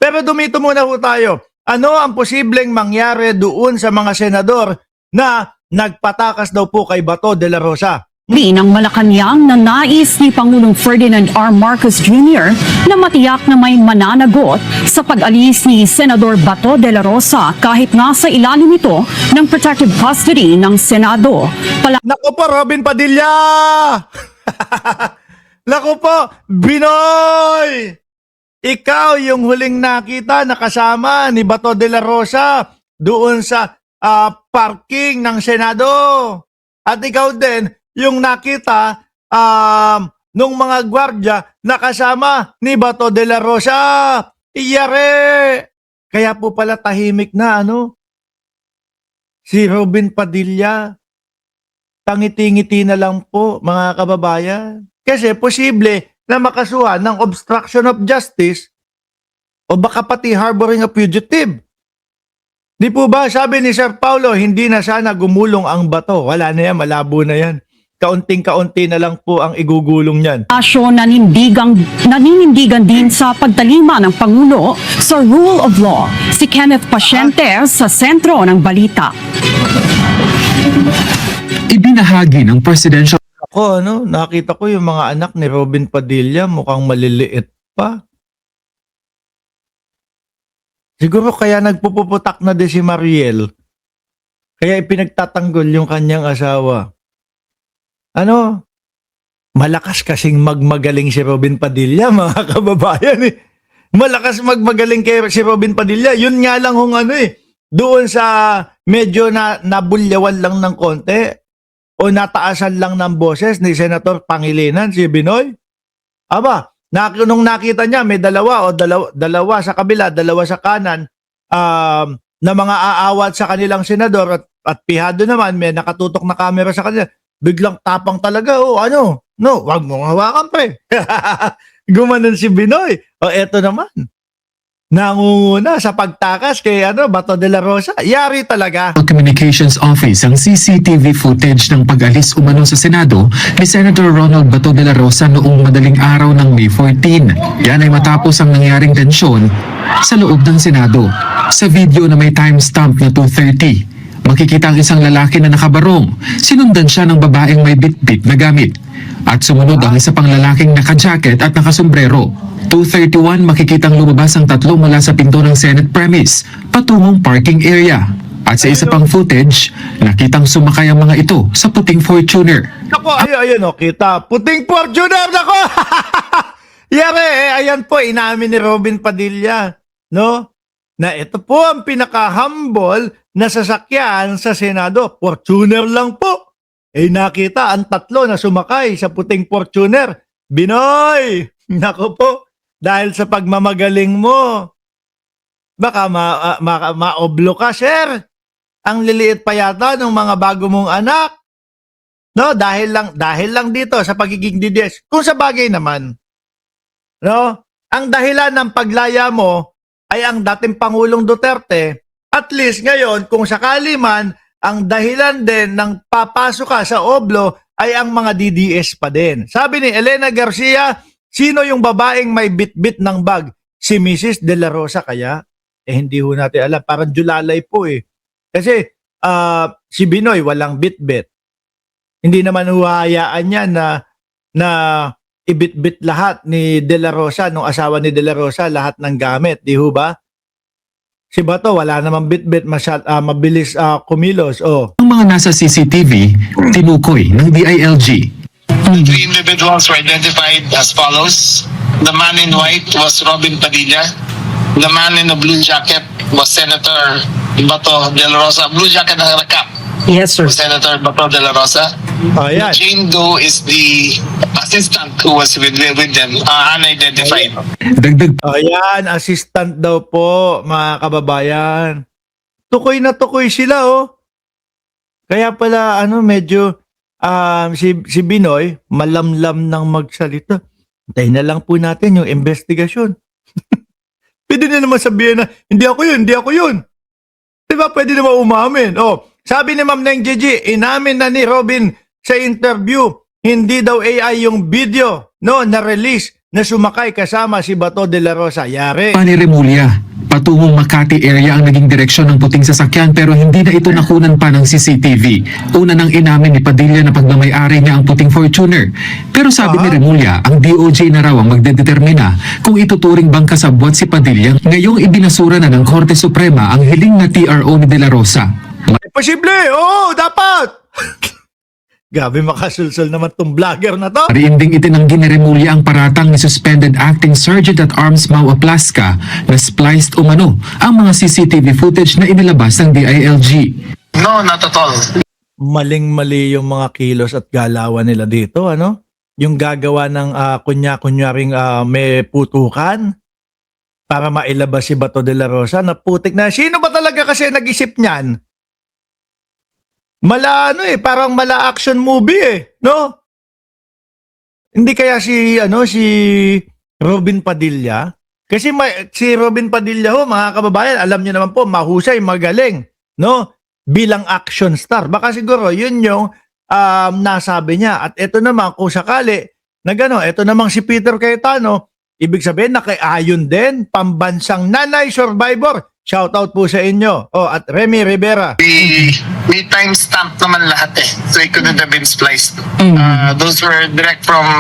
Pero dumito muna po tayo. Ano ang posibleng mangyari doon sa mga senador na nagpatakas daw po kay Bato de la Rosa? Ng Malacanang na nais ni Pangulong Ferdinand R. Marcos Jr. na matiyak na may mananagot sa pag-alis ni Senador Bato de la Rosa kahit nasa ilalim ito ng protective custody ng Senado. Naku po, Robin Padilla! Naku po, Binoy! Ikaw yung huling nakita na kasama ni Bato de la Rosa doon sa parking ng Senado. At ikaw din, yung nakita nung mga gwardya na kasama ni Bato de la Rosa. Iyare! Kaya po pala tahimik na si Robin Padilla. Tangiti-ngiti na lang po mga kababayan. Kasi posible na makasuhan ng obstruction of justice o baka pati harboring a fugitive. Di po ba sabi ni Sir Paulo, hindi na sana gumulong ang Bato. Wala na yan, malabo na yan. Kaunting-kaunti na lang po ang igugulong niyan. Naninindigan din sa pagtalima ng Pangulo sa rule of law. Si Kenneth Pasyente sa sentro ng balita. Ibinahagi ng presidential Ako, nakita ko yung mga anak ni Robin Padilla mukhang maliliit pa. Siguro kaya nagpupuputak na din si Mariel. Kaya ipinagtatanggol yung kanyang asawa. Malakas kasing magmagaling si Robin Padilla, mga kababayan eh. Malakas magmagaling si Robin Padilla. Yun nga lang doon sa medyo nabulyawan lang ng konti o nataasan lang ng boses ni Senator Pangilinan, si Binoy. Aba, nung nakita niya may dalawa sa kabila, dalawa sa kanan, na mga aawat sa kanilang senador at pihado naman, may nakatutok na camera sa kanila. Biglang tapang talaga, wag mong hawakan pre. Gumanon si Binoy. Eto naman. Nangunguna sa pagtakas kay Bato de la Rosa. Yari talaga. Communications Office ang CCTV footage ng pag-alis umano sa Senado ni Senator Ronald Bato de la Rosa noong madaling araw ng May 14. Yan ay matapos ang nangyaring tensyon sa loob ng Senado. Sa video na may timestamp na 2:30, makikita ang isang lalaki na nakabarong. Sinundan siya ng babaeng may bitbit na gamit. At sumunod ang isa pang lalaking naka-jacket at nakasombrero. 2:31 makikitang lumabas ang tatlo mula sa pinto ng Senate premise patungong parking area. At sa isa pang footage, nakitang sumakay ang mga ito sa puting Fortuner. Nako, ayun kita. Puting Fortuner, nako! Yari, ayan po, inamin ni Robin Padilla, na ito po ang pinaka-humble na sasakyan sa Senado. Fortuner lang po. Nakita ang tatlo na sumakay sa puting Fortuner. Binoy! Nako po, dahil sa pagmamagaling mo, baka maoblo ka, sir. Ang liliit pa yata ng mga bago mong anak. Dahil lang dito sa pagiging DDS. Kung sa bagay naman, ang dahilan ng paglaya mo ay ang dating Pangulong Duterte. At least ngayon, kung sakali man, ang dahilan din ng papasok ka sa oblo ay ang mga DDS pa din. Sabi ni Elena Garcia, sino yung babaeng may bit-bit ng bag? Si Mrs. De La Rosa kaya? Hindi ho natin alam. Parang julalay po eh. Kasi si Binoy walang bit-bit. Hindi naman huhayaan niya na ibit-bit lahat ni De La Rosa, nung asawa ni De La Rosa, lahat ng gamit. Di ho ba? Si Bato, wala namang bit-bit, mabilis kumilos. Ang mga nasa CCTV, tinukoy ng DILG. The three individuals were identified as follows. The man in white was Robin Padilla. The man in the blue jacket was Senator Bato de la Rosa. Blue jacket na nakap. Yes, sir. Senator Bato de la Rosa. Ayan. Jane Doe is the assistant who was with them, unidentified. Dagdag Ayan, assistant daw po, mga kababayan. Tukoy na tukoy sila, Kaya pala, medyo, si Binoy, malamlam ng magsalita. Tayo na lang po natin yung investigasyon. Pwede na naman sabihin na, hindi ako yun. Diba, pwede naman umamin. Sabi ni Ma'am Neng Gigi, inamin na ni Robin sa interview, hindi daw AI yung video, na release na sumakay kasama si Bato de la Rosa. Yari. Pani Remulla, patungong Makati area ang naging direksyon ng puting sasakyan pero hindi na ito nakunan pa ng CCTV. Una nang inamin ni Padilla na pagmamayari niya ang puting Fortuner. Pero sabi ni Remulla, ang DOJ na raw ang magdedetermina kung ituturing bang kasabwat si Padilla. Ngayong ibinasura na ng Korte Suprema ang hiling na TRO ni De La Rosa. Posible, oo, dapat. Gabi makasulsol naman tong vlogger na to. Riinding itinanggi ni Remulla ang paratang ni Suspended Acting Sergeant at Arms Mau Aplaska na spliced umano ang mga CCTV footage na inilabas ng DILG. No, not at all. Maling-mali yung mga kilos at galawan nila dito, ano? Yung gagawa ng kunyaring may putukan para mailabas si Bato de la Rosa na putik na. Sino ba talaga kasi nag-isip niyan? Parang mala action movie no? Hindi kaya si Robin Padilla? Kasi si Robin Padilla mga kababayan, alam niyo naman po, mahusay, magaling, no? Bilang action star. Baka siguro yun yung nasabi niya. At ito naman kung sakali ito namang si Peter Cayetano, ibig sabihin nakaayon din, pambansang nanay survivor. Shoutout po sa inyo. At Remy Rivera. We timestamp naman lahat so it couldn't have been spliced. Those were direct from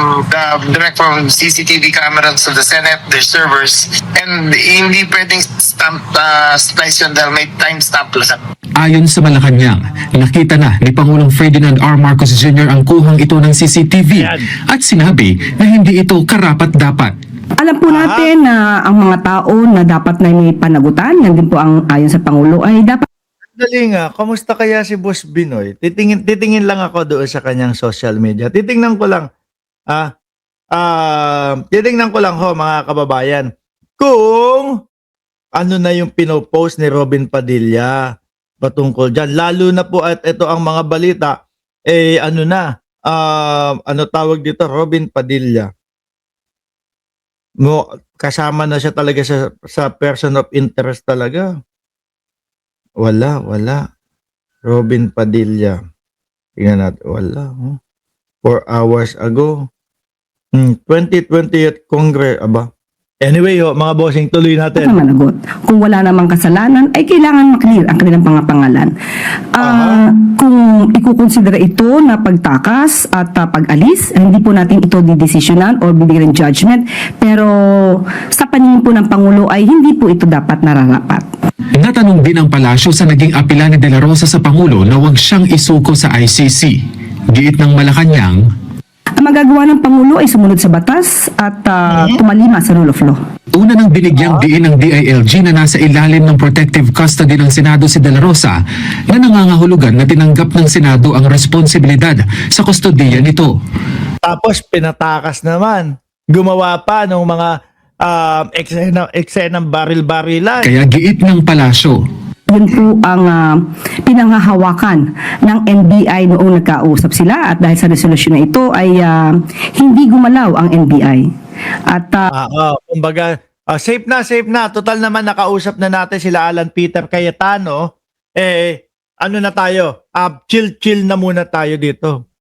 CCTV cameras of the Senate, their servers, and hindi pwedeng splice yun dahil may timestamp lahat. Ayon sa Malacanang, nakita na ni Pangulong Ferdinand R. Marcos Jr. ang kuhang ito ng CCTV at sinabi na hindi ito karapat-dapat. Alam po natin na ang mga tao na dapat na may panagutan, yan din po ang ayon sa Pangulo, ay dapat Dali nga, kamusta kaya si Boss Binoy? Titingin lang ako doon sa kanyang social media. Titingnan ko lang, mga kababayan, kung ano na yung pinopost ni Robin Padilla patungkol dyan. Lalo na po at ito ang mga balita, tawag dito, Robin Padilla. Kasama na siya talaga sa person of interest talaga. Wala. Robin Padilla. Tingnan natin. Wala. 4 hours ago. 2020 Congress. Anyway, mga bossing, tuloy natin. managot. Kung wala namang kasalanan, ay kailangan maklear ang kanilang mga pangalan. Kung ikukonsidera ito na pagtakas at pag-alis, hindi po natin ito didesisyonan o bibigyan ng judgment. Pero sa paningin po ng Pangulo ay hindi po ito dapat nararapat. Natanong din ang palasyo sa naging apela ni De La Rosa sa Pangulo na huwag siyang isuko sa ICC. Giit ng Malacanang, Ang magagawa ng Pangulo ay sumunod sa batas at tumalima sa rule of law. una nang binigyang diin ng DILG na nasa ilalim ng protective custody ng Senado si De La Rosa na nangangahulugan na tinanggap ng Senado ang responsibilidad sa kustodiya nito. Tapos pinatakas naman. Gumawa pa ng mga eksenang baril-barilan. Kaya giit ng palasyo, Yun po ang pinanghahawakan ng NBI noong nagkausap sila at dahil sa resolusyon na ito ay hindi gumalaw ang NBI. At Kumbaga, safe na. Total naman nakausap na natin sila Alan Peter Cayetano. Ano na tayo? Chill na muna tayo dito.